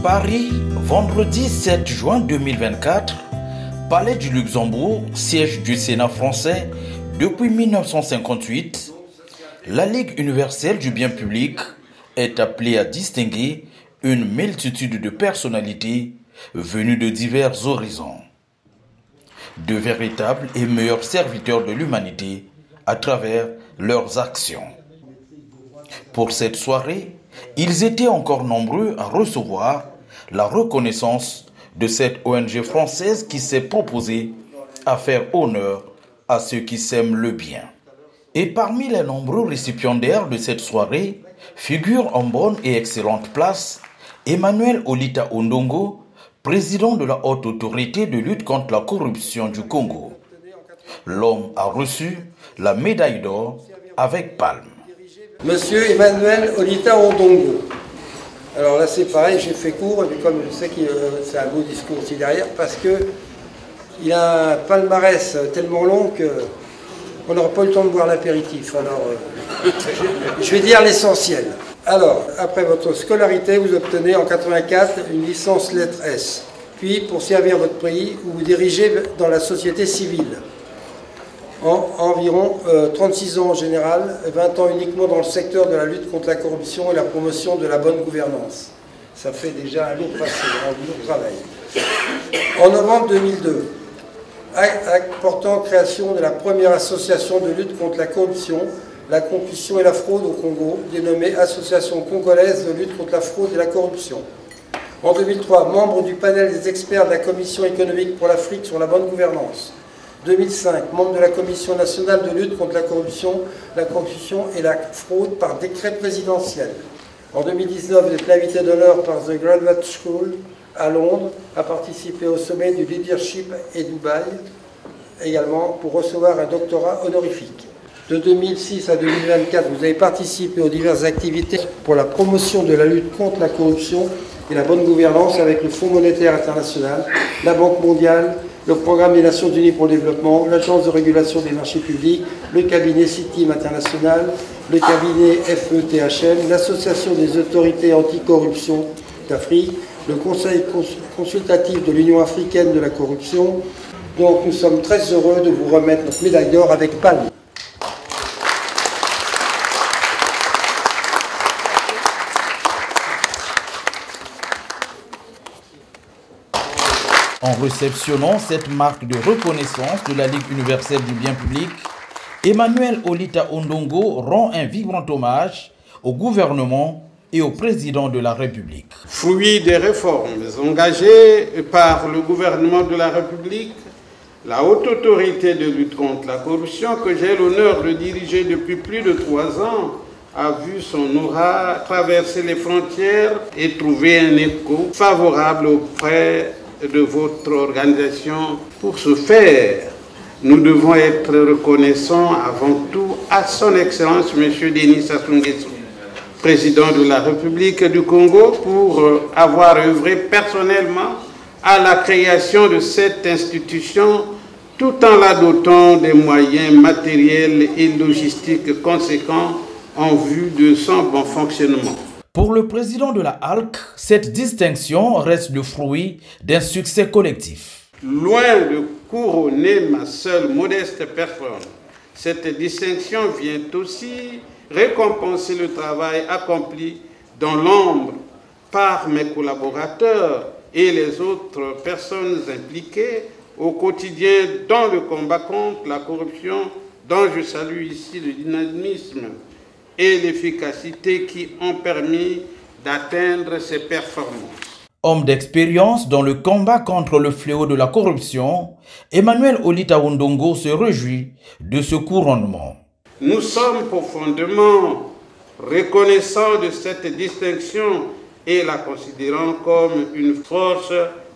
Paris, vendredi 7 juin 2024, Palais du Luxembourg, siège du Sénat français depuis 1958, la Ligue universelle du bien public est appelée à distinguer une multitude de personnalités venues de divers horizons, de véritables et meilleurs serviteurs de l'humanité à travers leurs actions. Pour cette soirée, ils étaient encore nombreux à recevoir la reconnaissance de cette ONG française qui s'est proposée à faire honneur à ceux qui s'aiment le bien. Et parmi les nombreux récipiendaires de cette soirée figure en bonne et excellente place Emmanuel Olita Ondongo, président de la Haute Autorité de lutte contre la corruption du Congo. L'homme a reçu la médaille d'or avec palme. Monsieur Emmanuel Olita Ondongo. Alors là c'est pareil, j'ai fait court, mais comme je sais que c'est un beau discours aussi derrière, parce qu'il a un palmarès tellement long qu'on n'aura pas eu le temps de boire l'apéritif. Alors je vais dire l'essentiel. Alors, après votre scolarité, vous obtenez en 84 une licence lettres S. Puis, pour servir votre pays, vous vous dirigez dans la société civile. Environ 36 ans en général, 20 ans uniquement dans le secteur de la lutte contre la corruption et la promotion de la bonne gouvernance. Ça fait déjà un lourd passé, un lourd travail. En novembre 2002, acte portant création de la première association de lutte contre la corruption, la corruption et la fraude au Congo, dénommée Association congolaise de lutte contre la fraude et la corruption. En 2003, membre du panel des experts de la Commission économique pour l'Afrique sur la bonne gouvernance. 2005, membre de la Commission nationale de lutte contre la corruption et la fraude par décret présidentiel. En 2019, vous êtes l'invité d'honneur par The Graduate School à Londres, à participer au sommet du leadership et Dubaï, également pour recevoir un doctorat honorifique. De 2006 à 2024, vous avez participé aux diverses activités pour la promotion de la lutte contre la corruption et la bonne gouvernance avec le Fonds monétaire international, la Banque mondiale, le Programme des Nations Unies pour le développement, l'Agence de régulation des marchés publics, le cabinet CITIM international, le cabinet FETHN, l'Association des autorités anticorruption d'Afrique, le Conseil consultatif de l'Union africaine de la corruption. Donc nous sommes très heureux de vous remettre notre médaille d'or avec palme. En réceptionnant cette marque de reconnaissance de la Ligue universelle du bien public, Emmanuel Olita Ondongo rend un vibrant hommage au gouvernement et au président de la République. Fruit des réformes engagées par le gouvernement de la République, la Haute Autorité de lutte contre la corruption, que j'ai l'honneur de diriger depuis plus de 3 ans, a vu son aura traverser les frontières et trouver un écho favorable auprès de votre organisation. Pour ce faire, nous devons être reconnaissants avant tout à son Excellence M. Denis Sassou Nguesso, président de la République du Congo, pour avoir œuvré personnellement à la création de cette institution, tout en la dotant des moyens matériels et logistiques conséquents en vue de son bon fonctionnement. Pour le président de la HALC, cette distinction reste le fruit d'un succès collectif. Loin de couronner ma seule modeste personne, cette distinction vient aussi récompenser le travail accompli dans l'ombre par mes collaborateurs et les autres personnes impliquées au quotidien dans le combat contre la corruption, dont je salue ici le dynamisme et l'efficacité qui ont permis d'atteindre ces performances. Homme d'expérience dans le combat contre le fléau de la corruption, Emmanuel Olita Ondongo se réjouit de ce couronnement. Nous sommes profondément reconnaissants de cette distinction et la considérons comme une force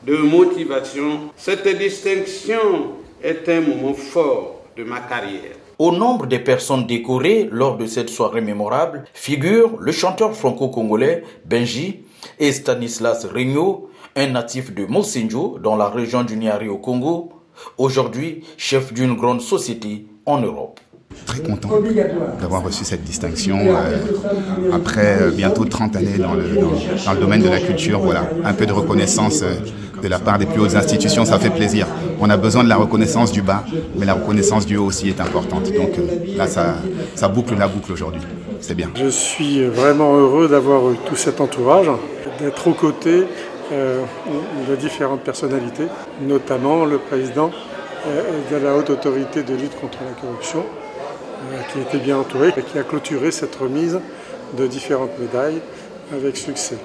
de motivation. Cette distinction est un moment fort de ma carrière. Au nombre des personnes décorées lors de cette soirée mémorable figurent le chanteur franco-congolais Benji et Stanislas Regnault, un natif de Mosenjo dans la région du Niari au Congo, aujourd'hui chef d'une grande société en Europe. Très content d'avoir reçu cette distinction après bientôt 30 années dans le domaine de la culture. Voilà, un peu de reconnaissance de la part des plus hautes institutions, ça fait plaisir. On a besoin de la reconnaissance du bas, mais la reconnaissance du haut aussi est importante. Donc là, ça boucle la boucle aujourd'hui. C'est bien. Je suis vraiment heureux d'avoir eu tout cet entourage, d'être aux côtés de différentes personnalités, notamment le président de la Haute Autorité de lutte contre la corruption, qui était bien entouré et qui a clôturé cette remise de différentes médailles avec succès.